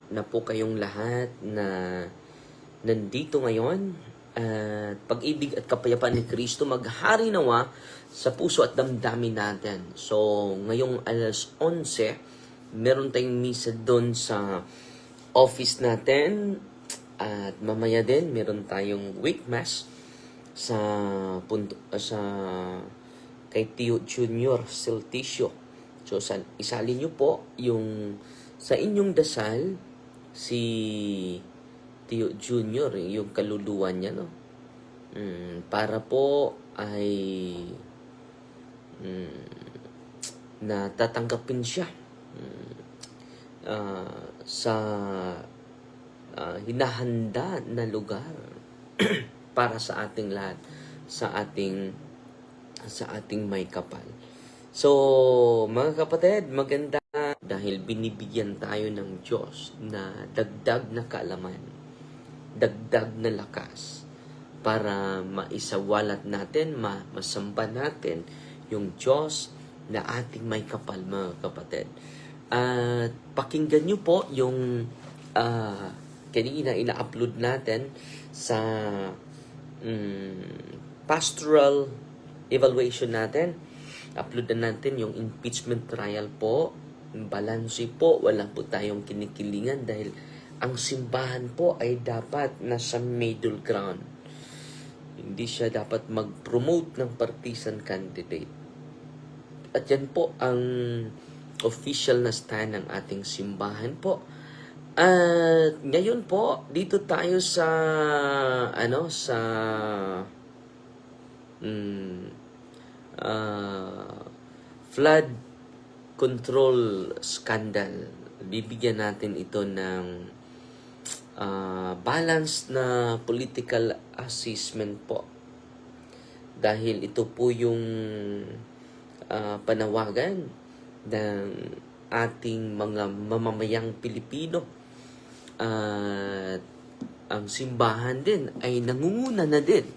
na po kayong lahat na nandito ngayon. At pag-ibig at kapayapaan ni Kristo maghari nawa sa puso at damdamin natin. So, ngayong alas 11, meron tayong misa doon sa office natin. At mamaya din, meron tayong wake mass sa kay Tio Junior Silticio. So, isalin nyo po yung sa inyong dasal si Tio Junior, yung kaluluwa niya, no? Para po ay natatanggapin siya sa hinahanda na lugar para sa ating lahat, sa ating may kapal. So, mga kapatid, maganda dahil binibigyan tayo ng Diyos na dagdag na kaalaman, dagdag na lakas para maisawalat natin, masamba natin yung Diyos na ating may kapal, mga kapatid. At pakinggan nyo po yung kanina ina-upload natin sa pastoral evaluation natin. Upload na natin yung impeachment trial po, balanse po, wala po tayong kinikilingan dahil ang simbahan po ay dapat nasa middle ground. Hindi siya dapat mag-promote ng partisan candidate. At yan po ang official na stand ng ating simbahan po. At ngayon po, dito tayo sa flood control scandal. Bibigyan natin ito ng balance na political assessment po. Dahil ito po yung panawagan ng ating mga mamamayang Pilipino. At ang simbahan din ay nangunguna na din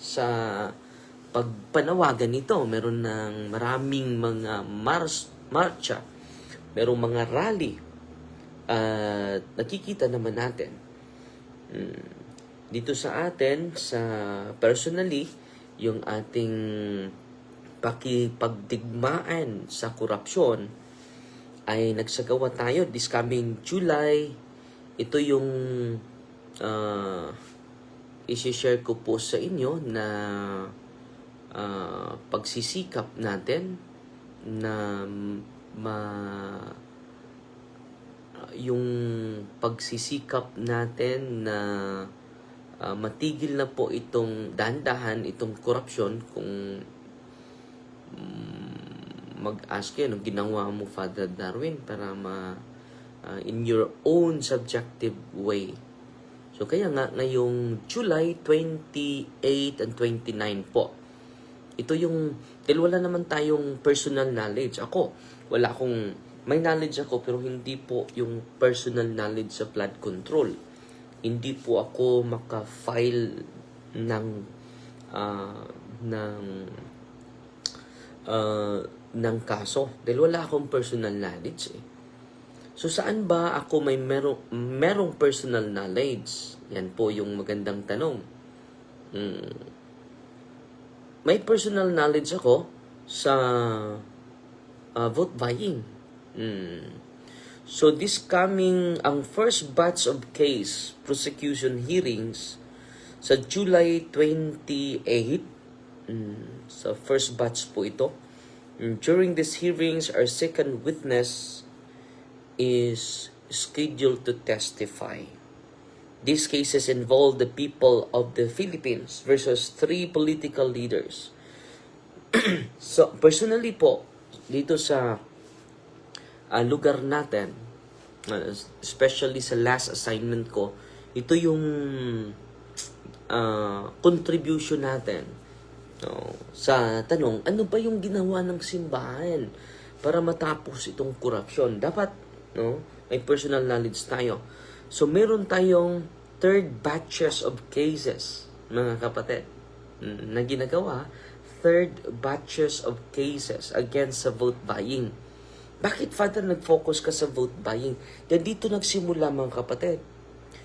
sa pagpanawagan nito. Meron ng maraming mga marcha, merong mga rally, at nakikita naman natin dito sa atin, sa personally, yung ating pakipagdigmaan sa korupsyon ay nagsagawa tayo this coming July. Ito yung isi-share ko po sa inyo na pagsisikap natin na yung pagsisikap natin na matigil na po itong dahan-dahan, itong korupsyon. Kung mag-ask kayo, anong ginawa mo, Father Darwin, para in your own subjective way. So kaya nga ngayong July 28 and 29 po, ito yung, dahil wala naman tayong personal knowledge. May knowledge ako, pero hindi po yung personal knowledge sa flood control. Hindi po ako maka-file ng kaso. Dahil wala akong personal knowledge eh. So saan ba ako may merong personal knowledge? Yan po yung magandang tanong. May personal knowledge ako sa vote buying. So this coming, ang first batch of case prosecution hearings sa July 28, sa first batch po ito. During these hearings, our second witness is scheduled to testify. These cases involve the people of the Philippines versus 3 political leaders. So, personally po, dito sa lugar natin, especially sa last assignment ko, ito yung contribution natin sa tanong, ano ba yung ginawa ng simbahan para matapos itong korupsyon? Dapat may personal knowledge tayo. So meron tayong third batches of cases, mga kapatid, na ginagawa, third batches of cases against sa vote buying. Bakit, Father, nag-focus ka sa vote buying? Yan dito nagsimula, mga kapatid.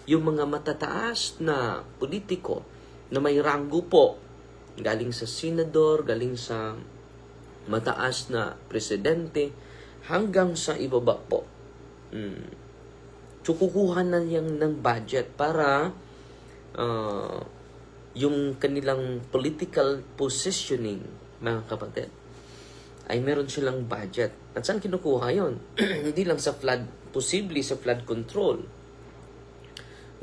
Yung mga matataas na politiko na may ranggo po, galing sa senador, galing sa mataas na presidente, hanggang sa ibaba po. So, kukuha na yan ng budget para yung kanilang political positioning, mga kapatid, ay meron silang budget. At saan kinukuha yon? Hindi lang sa flood, posibly sa flood control.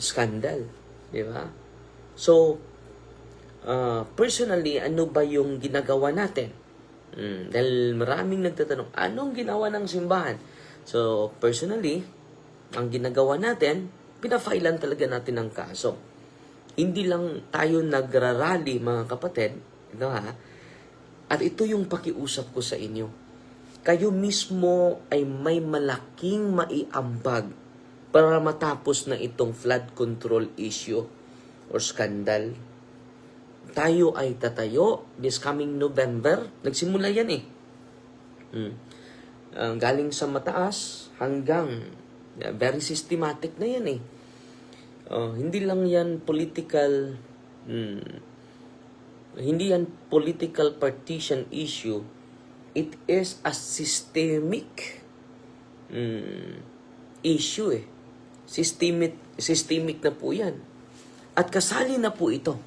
Scandal. Di ba? So, personally, ano ba yung ginagawa natin? Dahil maraming nagtatanong, anong ginawa ng simbahan? So, personally, ang ginagawa natin, pinafailan talaga natin ng kaso. Hindi lang tayo nagrarally, mga kapatid, ito ha, at ito yung pakiusap ko sa inyo. Kayo mismo ay may malaking maiambag para matapos na itong flood control issue or scandal. Tayo ay tatayo this coming November. Nagsimula yan eh. Galing sa mataas hanggang very systematic na yan eh. Hindi lang yan political hindi yan political partition issue. It is a systemic issue eh. Systemic na po yan. At kasali na po ito.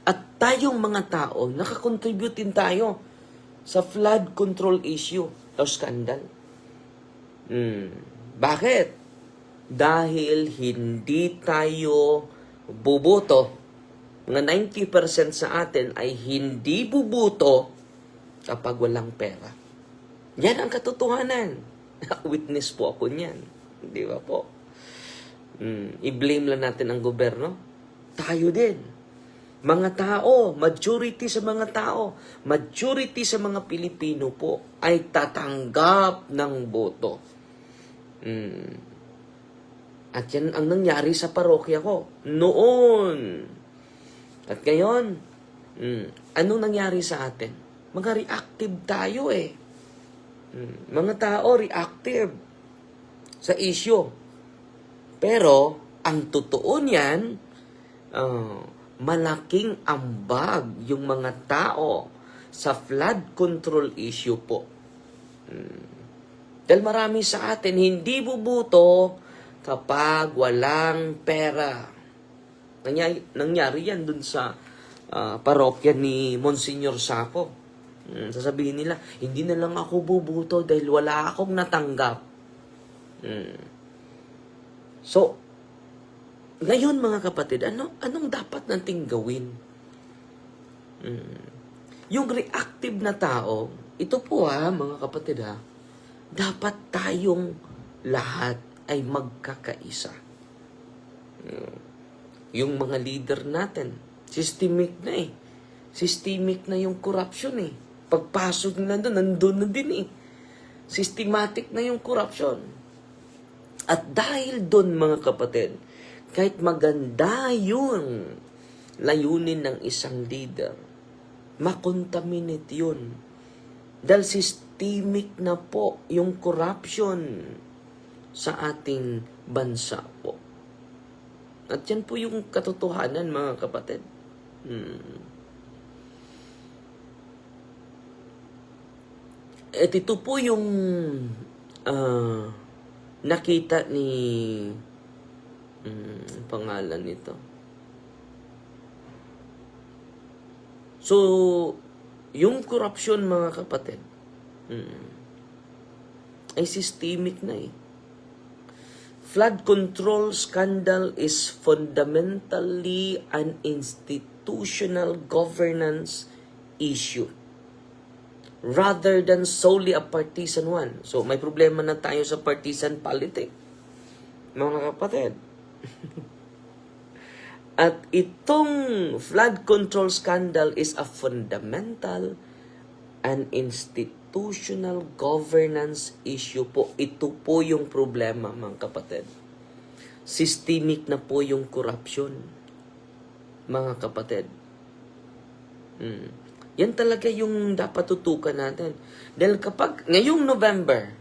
At tayong mga tao, nakakontribute din tayo sa flood control issue o scandal. Bakit? Dahil hindi tayo buboto. Mga 90% sa atin ay hindi bubuto kapag walang pera. Yan ang katotohanan. Witness po ako niyan. Di ba po? I-blame lang natin ang gobyerno. Tayo din. Mga tao, majority sa mga Pilipino po ay tatanggap ng boto. At yan ang nangyari sa parokya ko noon. At ngayon, anong nangyari sa atin? Mga reactive tayo eh. Mga tao reactive sa issue. Pero, ang totoo niyan, malaking ambag yung mga tao sa flood control issue po. Dahil marami sa atin hindi bubuto kapag walang pera. Nangyari yan dun sa parokya ni Monsignor Saco. Sasabihin nila, hindi na lang ako bubuto dahil wala akong natanggap. So, ngayon mga kapatid, anong dapat nating gawin? Yung reactive na tao, ito po mga kapatid dapat tayong lahat ay magkakaisa. Yung mga leader natin, systemic na eh. Systemic na yung corruption eh. Pagpasok nila doon, nandun na din eh. Systematic na yung corruption. At dahil doon mga kapatid, kahit maganda yung layunin ng isang leader, makontaminate yun. Dahil systemic na po yung corruption sa ating bansa po. At yan po yung katotohanan mga kapatid. At ito po yung nakita ni pangalan nito. So, yung corruption mga kapatid ay systemic na eh. Flood control scandal is fundamentally an institutional governance issue rather than solely a partisan one. So, may problema na tayo sa partisan politics, mga kapatid. At itong flood control scandal is a fundamental and institutional governance issue po. Ito po yung problema, mga kapatid. Systemic na po yung corruption, mga kapatid. Yan talaga yung dapat tutukan natin. Dahil kapag ngayong November,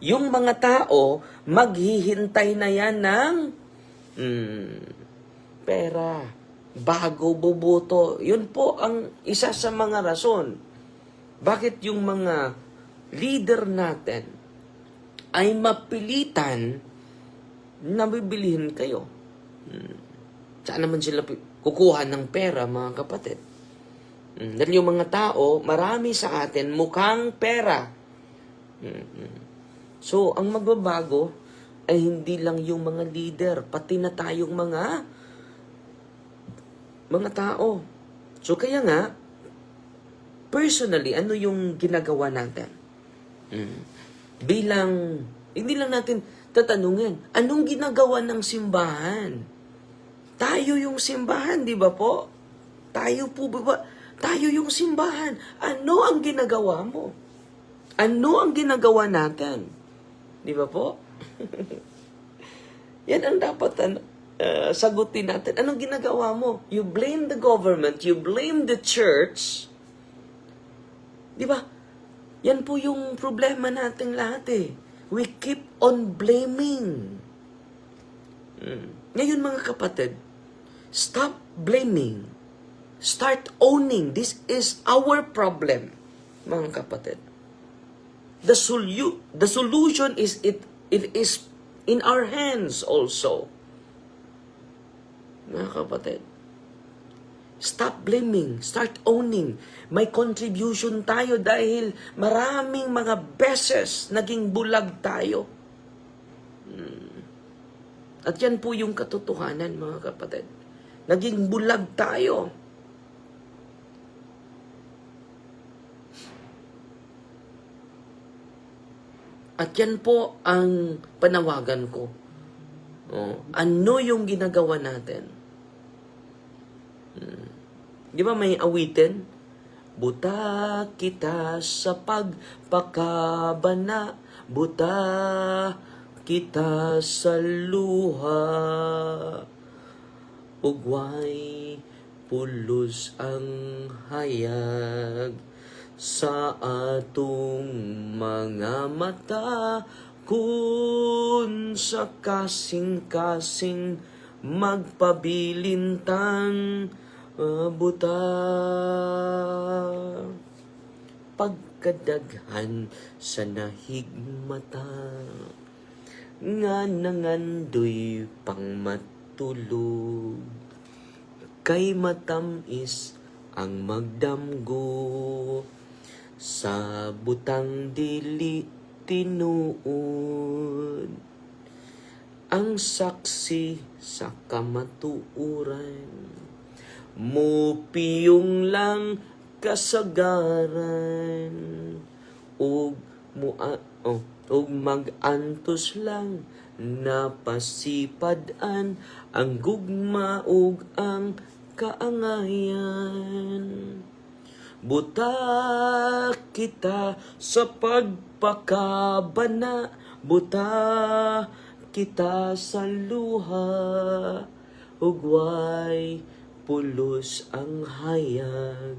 yung mga tao, maghihintay na yan ng pera bago boboto. Yun po ang isa sa mga rason. Bakit yung mga leader natin ay mapilitan na bibilihin kayo? Saan naman sila kukuha ng pera, mga kapatid? Dahil yung mga tao, marami sa atin mukhang pera. So, ang magbabago ay hindi lang yung mga leader, pati na tayong mga tao. So, kaya nga, personally, ano yung ginagawa natin? Bilang, hindi lang natin tatanungin, anong ginagawa ng simbahan? Tayo yung simbahan, di ba po? Tayo po ba? Tayo yung simbahan. Ano ang ginagawa mo? Ano ang ginagawa natin? Di ba po? Yan ang dapat sagutin natin. Anong ginagawa mo? You blame the government, you blame the church. Di ba? Yan po yung problema natin lahat eh. We keep on blaming. Ngayon mga kapatid, stop blaming. Start owning. This is our problem, mga kapatid. The solution is it is in our hands also. Mga kapatid, stop blaming, start owning. May contribution tayo dahil maraming mga beses naging bulag tayo. At yan po yung katotohanan, mga kapatid. Naging bulag tayo. At yan po ang panawagan ko. Ano yung ginagawa natin? Di ba may awitin? Buta kita sa pagpakabana, buta kita sa luha, ugway pulos ang hayag sa atong mga mata, kun sa kasing-kasing magpabilintang buta. Pagkadaghan sa nahigmata, nga nangandoy pang matulog, kay matamis ang magdamgo, sa butang dili tinuod, ang saksi sa kamatuuran, mupiyong lang kasagaran, ug mag-antos lang napasipadan ang gugma ug ang kaangayan. Buta kita sa pagpakabana, buta kita sa luha, ugway pulos ang hayag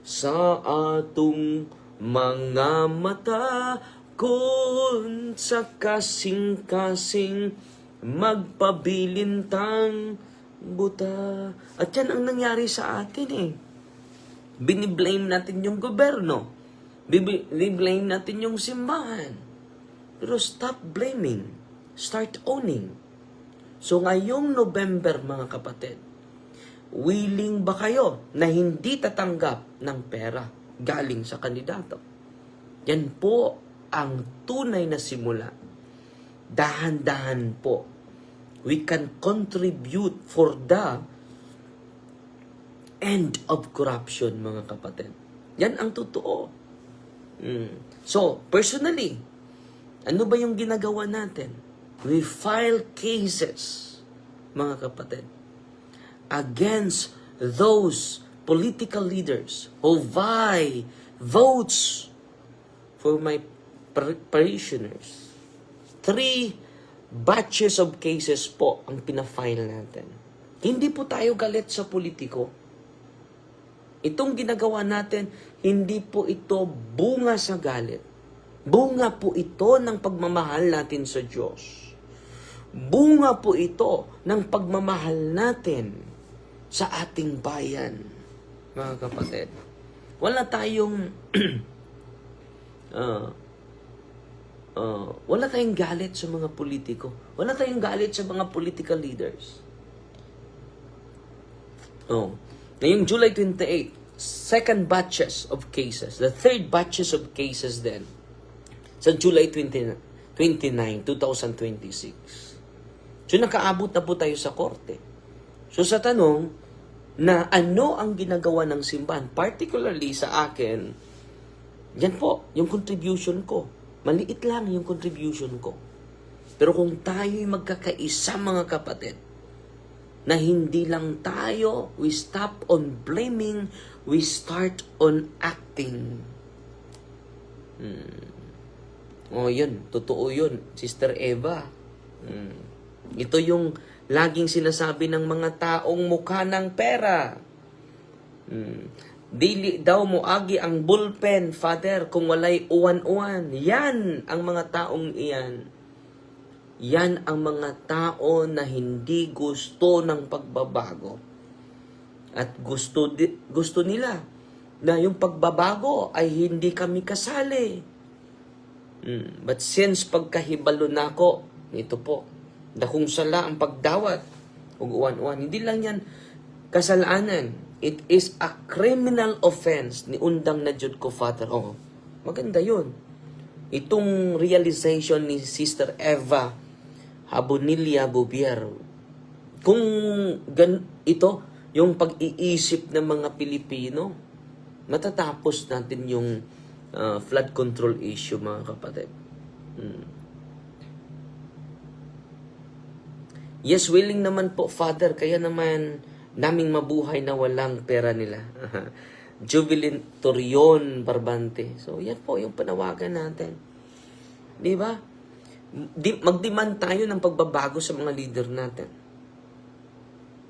sa atong mga mata, kun sa kasing-kasing magpabilintang buta. At yan ang nangyari sa atin eh. Biniblame natin yung gobyerno. Biniblame natin yung simbahan. Pero stop blaming. Start owning. So ngayong November, mga kapatid, willing ba kayo na hindi tatanggap ng pera galing sa kandidato? Yan po ang tunay na simula. Dahan-dahan po. We can contribute for the end of corruption, mga kapatid. Yan ang totoo. So, personally, ano ba yung ginagawa natin? We file cases, mga kapatid, against those political leaders who buy votes for my parishioners. 3 batches of cases po ang pinafile natin. Hindi po tayo galit sa politiko. Itong ginagawa natin, hindi po ito bunga sa galit. Bunga po ito ng pagmamahal natin sa Diyos. Bunga po ito ng pagmamahal natin sa ating bayan, mga kapatid. Wala tayong wala tayong galit sa mga politiko. Wala tayong galit sa mga political leaders. Ngayong July 28, second batches of cases, the third batches of cases then, sa July 29, 2026. So, nakaabot na po tayo sa korte. So, sa tanong, na ano ang ginagawa ng simbahan, particularly sa akin, yan po, yung contribution ko. Maliit lang yung contribution ko. Pero kung tayo'y magkakaisa, mga kapatid, na hindi lang tayo, we stop on blaming, we start on acting. Yun, totoo yun, Sister Eva. Ito yung laging sinasabi ng mga taong mukha ng pera. Dili daw mo agi ang bullpen, Father, kung walay uwan-uwan. Yan ang mga taong iyan. Yan ang mga tao na hindi gusto ng pagbabago. At gusto nila na yung pagbabago ay hindi kami kasali. But since pagkahibalo na ako, ito po, dakong sala ang pagdawat ug uwan-uwan. Hindi lang yan kasalanan. It is a criminal offense ni undang na jud ko, Father. Maganda yun. Itong realization ni Sister Eva Habonilla Bubier. Kung ito, yung pag-iisip ng mga Pilipino, matatapos natin yung flood control issue, mga kapatid. Yes, willing naman po, Father. Kaya naman naming mabuhay na walang pera nila. Jubilin Torion Barbante. So, yan po yung panawagan natin. Di ba? Mag-demand tayo ng pagbabago sa mga leader natin.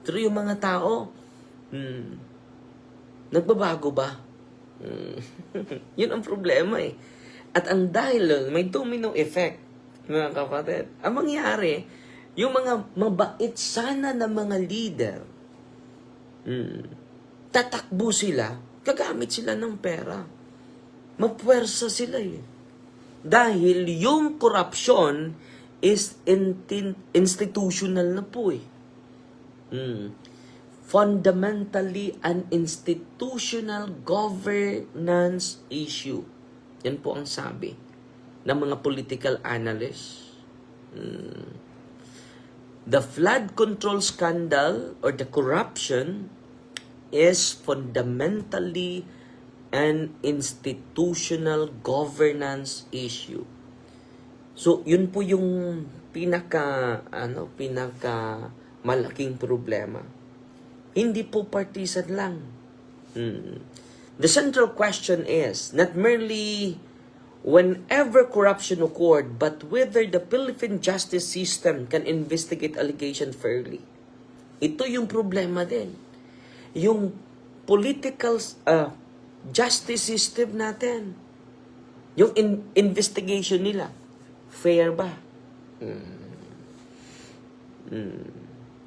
Pero yung mga tao, nagbabago ba? Yun ang problema eh. At ang dahil, may domino effect, mga kapatid. Ang mangyari, yung mga mabait sana na mga leader, tatakbo sila, gagamit sila ng pera. Mapuwersa sila eh. Dahil yung corruption is institutional na po eh. Fundamentally an institutional governance issue. Yan po ang sabi ng mga political analysts. The flood control scandal or the corruption is fundamentally an institutional governance issue. So, yun po yung pinaka malaking problema. Hindi po partisan lang. The central question is not merely whenever corruption occurred, but whether the Philippine justice system can investigate allegation fairly. Ito yung problema din. Yung political justice system natin. Yung investigation nila, fair ba?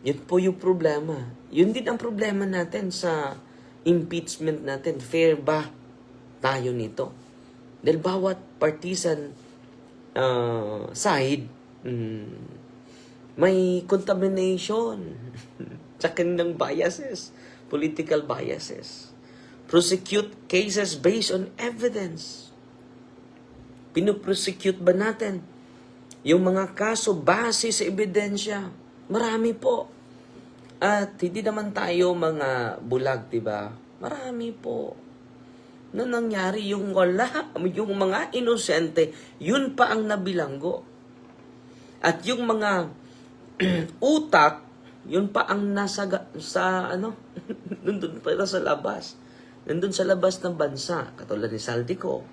Yun po yung problema. Yun din ang problema natin sa impeachment natin. Fair ba tayo nito? Dahil bawat partisan side, may contamination sa kanilang biases, political biases. Prosecute cases based on evidence. Pinoprosecute ba natin yung mga kaso base sa ebidensya? Marami po. At hindi naman tayo mga bulag, diba? Marami po. Na nangyari yung yung mga inosente, yun pa ang nabilanggo. At yung mga utak, yun pa ang nasa nandun pa sa labas. Nandun sa labas ng bansa, katulad ni Saldico.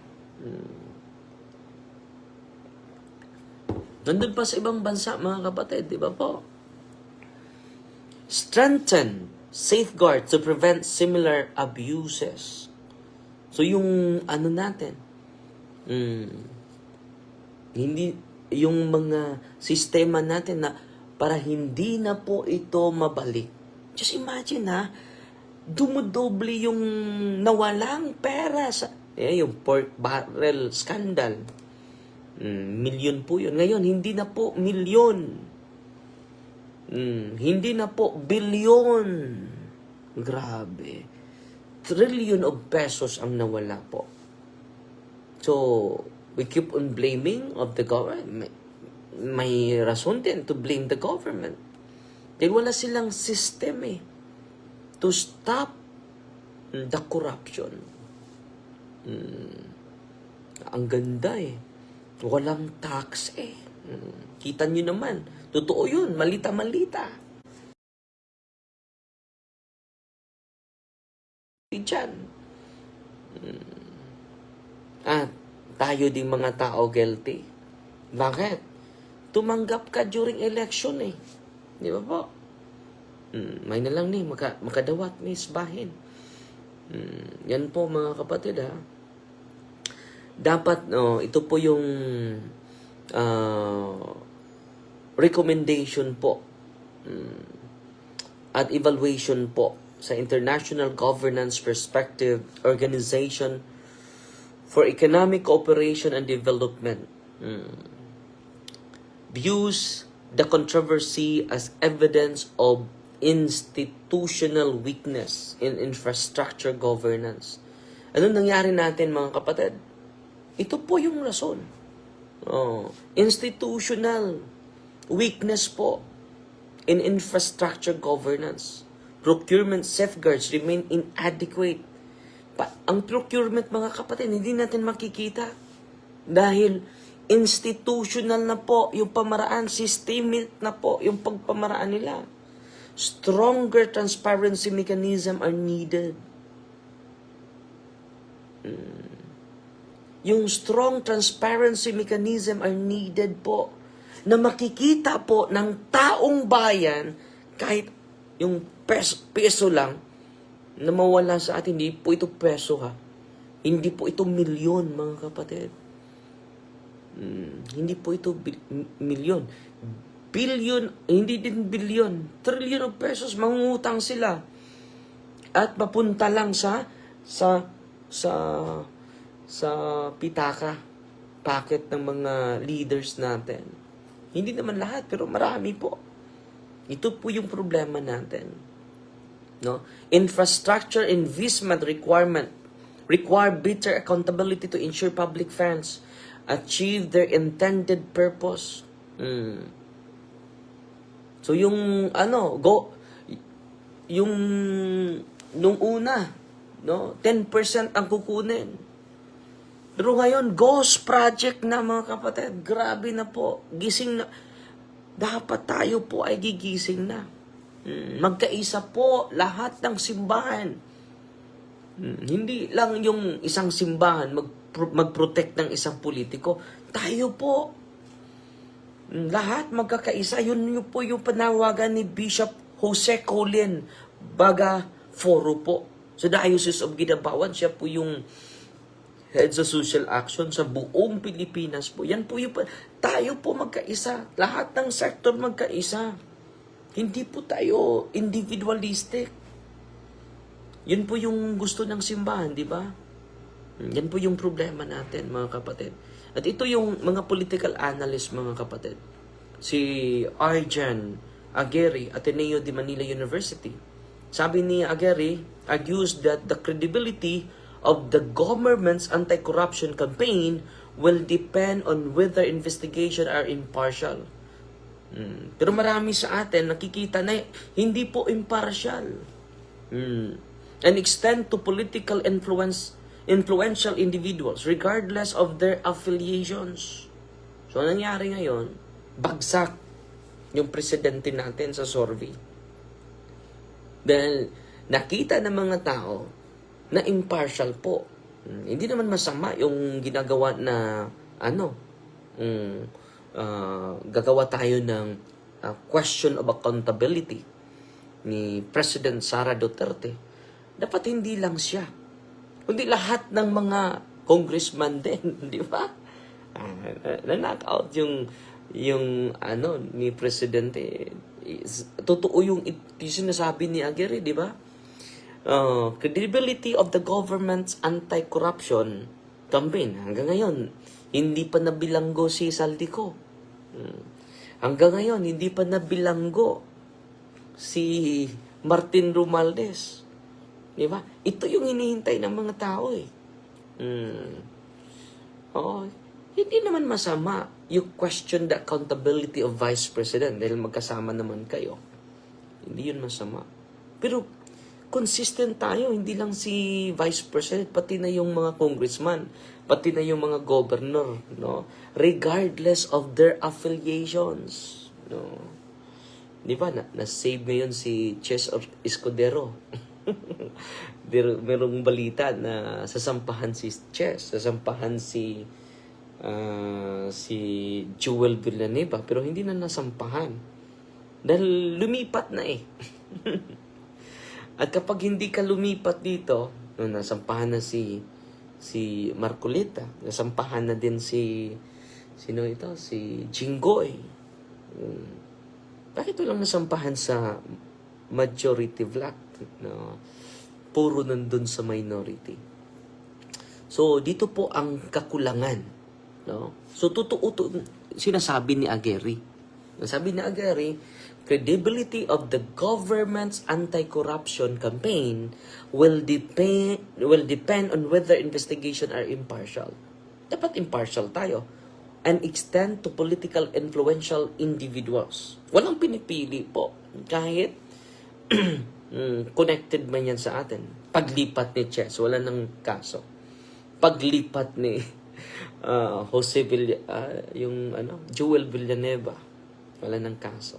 Nandun pa sa ibang bansa, mga kapatid, di ba po? Strengthen safeguard to prevent similar abuses. So yung natin, Hindi yung mga sistema natin na para hindi na po ito mabalik. Just imagine dumudoble yung nawalang pera sa yung pork barrel scandal. Milyon po yun. Ngayon, hindi na po milyon. Hindi na po bilyon. Grabe. Trillion of pesos ang nawala po. So, we keep on blaming of the government. May rason din to blame the government. Dahil wala silang system to stop the corruption. Ang ganda Walang tax Kita nyo naman. Totoo yun. Malita-malita. Diyan. Tayo ding mga tao guilty. Bakit? Tumanggap ka during election Di ba po? May na lang makadawat ni isbahin. Yan po mga kapatid Dapat, ito po yung recommendation po at evaluation po sa International Governance Perspective Organization for Economic Cooperation and Development. Views the controversy as evidence of institutional weakness in infrastructure governance. Ano nangyari natin mga kapatid? Ito po yung rason. Institutional weakness po in infrastructure governance. Procurement safeguards remain inadequate. Ang procurement mga kapatid, hindi natin makikita. Dahil institutional na po yung pamaraan, systemic na po yung pagpamaraan nila. Stronger transparency mechanism are needed. Yung strong transparency mechanism are needed po na makikita po ng taong bayan kahit yung peso lang na mawala sa atin. Hindi po ito peso Hindi po ito milyon mga kapatid. Hindi po ito milyon. Billion, hindi din billion. Trillion of pesos, mangungutang sila. At mapunta lang sa pitaka, packet ng mga leaders natin. Hindi naman lahat, pero marami po. Ito po yung problema natin. Infrastructure investment require better accountability to ensure public funds achieve their intended purpose. So yung nung una, 10% ang kukunin. Pero ngayon, ghost project na mga kapatid. Grabe na po. Gising na. Dapat tayo po ay gigising na. Magkaisa po lahat ng simbahan. Hindi lang yung isang simbahan mag-protect ng isang politiko. Tayo po. Lahat magkakaisa. Yun po yung panawagan ni Bishop Jose Colin Baga Foro po. Sa Diocese of Guidabawan, siya po yung head sa social action sa buong Pilipinas po. Yan po yung tayo po magkaisa. Lahat ng sector magkaisa. Hindi po tayo individualistic. Yun po yung gusto ng simbahan, di ba? Yan po yung problema natin, mga kapatid. At ito yung mga political analyst, mga kapatid. Si Arjan Aguirre, Ateneo de Manila University. Sabi ni Aguirre, argues that the credibility of the government's anti-corruption campaign will depend on whether investigation are impartial. Pero marami sa atin nakikita na hindi po impartial. And extend to political influential individuals regardless of their affiliations. So, nangyari ngayon, bagsak yung presidente natin sa survey. Dahil nakita ng mga tao na impartial po. Hindi naman masama yung ginagawa na gagawa tayo ng question of accountability ni President Sara Duterte. Dapat hindi lang siya, kundi lahat ng mga congressman din, di ba? Na-knock out yung ano ni presidente. Totoo yung sinasabi ni Aguirre, di ba? Credibility of the government's anti-corruption campaign hanggang ngayon hindi pa nabilanggo si Saldico. Hanggang ngayon hindi pa nabilanggo si Martin Romualdez. Di ba? Ito yung hinihintay ng mga tao eh. Hindi naman masama you question the accountability of Vice President dahil magkasama naman kayo. Hindi yun masama. Pero consistent tayo, hindi lang si Vice President, pati na yung mga congressman, pati na yung mga governor, no? Regardless of their affiliations, no? Di ba, na-save ngayon si Ches Escudero. Merong balita na sasampahan si Ches, sasampahan si Joel Villanueva, pero hindi na nasampahan. Dahil lumipat na eh. At kapag hindi ka lumipat dito, nasampahan na si Marcolita, nasampahan na din si Jinggoy. Bakit walang nasampahan sa majority black? No? Puro nandun sa minority. So, dito po ang kakulangan. No? So, totoo sinasabi ni Aguirre. Sabi ni Aguirre, credibility of the government's anti-corruption campaign will depend on whether investigation are impartial. Dapat impartial tayo. And extend to political influential individuals. Walang pinipili po. Kahit connected man yan sa atin. Paglipat ni Ches, wala nang kaso. Paglipat ni Joel Villanueva, wala nang kaso.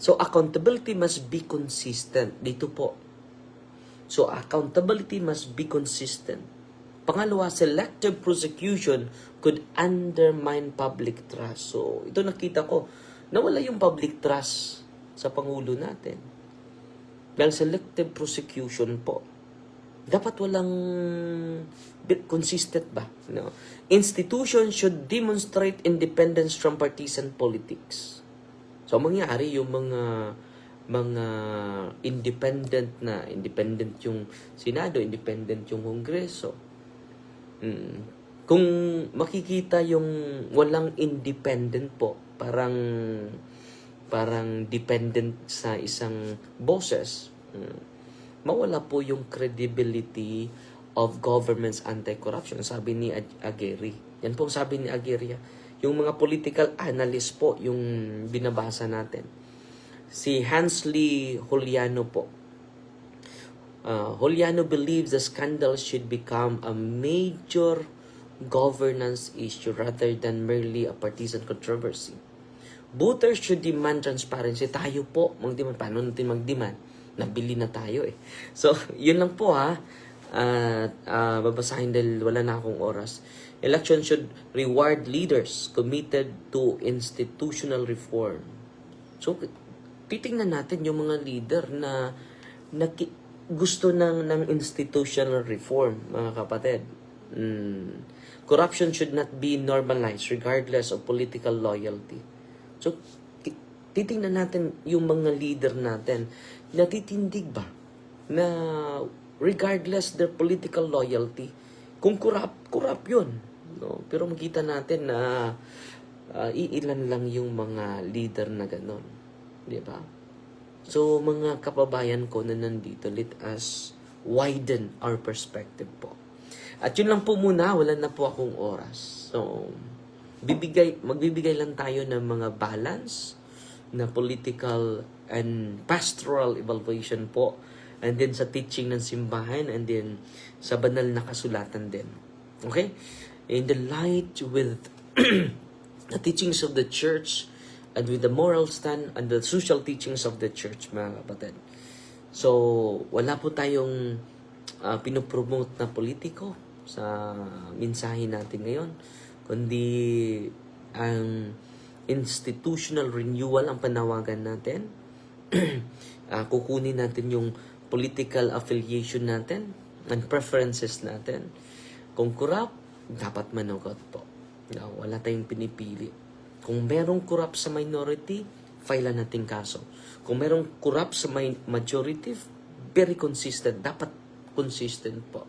So, accountability must be consistent. Dito po. So, accountability must be consistent. Pangalawa, selective prosecution could undermine public trust. So, ito nakita ko, nawala yung public trust sa Pangulo natin. Dahil selective prosecution po. Dapat walang consistent ba? No? Institutions should demonstrate independence from partisan politics. So, mangyari yung mga independent yung Senado, independent yung Kongreso. Kung makikita yung walang independent po, parang dependent sa isang boses, mawala po yung credibility of government's anti-corruption. Sabi ni Aguirre. Yan po sabi ni Aguirre. Yung mga political analyst po, yung binabasa natin. Si Hansley Juliano po. Juliano believes the scandal should become a major governance issue rather than merely a partisan controversy. Voters should demand transparency. Tayo po, mag-demand. Paano natin mag-demand? Nabili na tayo eh. So, yun lang po ha. Babasahin dahil wala na akong oras. Election should reward leaders committed to institutional reform. So, titingnan natin yung mga leader na gusto ng institutional reform, mga kapatid. Corruption should not be normalized regardless of political loyalty. So, titingnan natin yung mga leader natin, natitindig ba na regardless their political loyalty, kung corrupt yun. No? Pero makita natin na iilan lang yung mga leader na ganon. Di ba? So, mga kababayan ko na nandito, let us widen our perspective po. At yun lang po muna, wala na po akong oras. So, magbibigay lang tayo ng mga balance na political and pastoral evaluation po. And then sa teaching ng simbahan, and then sa banal na kasulatan din. Okay? In the light with the teachings of the church, and with the moral stand and the social teachings of the church, mga kapatid. So, wala po tayong pinopromote na politiko sa mensahe natin ngayon, kundi ang institutional renewal ang panawagan natin. Kukunin natin yung political affiliation natin and preferences natin. Kung corrupt, dapat manugot po. No, wala tayong pinipili. Kung merong corrupt sa minority, file nating kaso. Kung merong corrupt sa majority, very consistent. Dapat consistent po.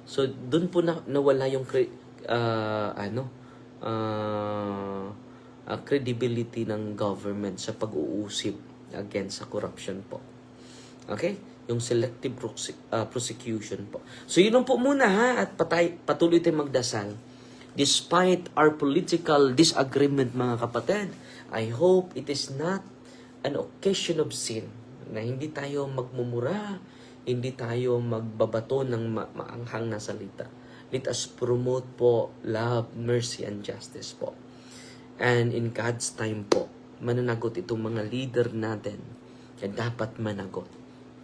So, dun po nawala yung credibility ng government sa pag-uusip against sa corruption po. Okay? Yung selective prosecution po. So, yun lang po muna ha, at patuloy tayong magdasal. Despite our political disagreement, mga kapatid, I hope it is not an occasion of sin, na hindi tayo magmumura, hindi tayo magbabato ng maanghang na salita. Let us promote po love, mercy, and justice po. And in God's time po, mananagot itong mga leader natin na dapat managot.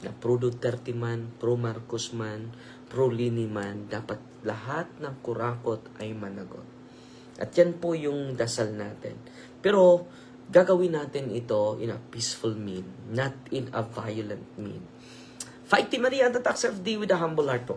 Na pro Duterte man, pro Marcos man, pro Lini man, dapat lahat ng kurakot ay managot. At yan po yung dasal natin. Pero gagawin natin ito in a peaceful mean, not in a violent mean. Fight Team Maria and the Tax FD with a humble heart po.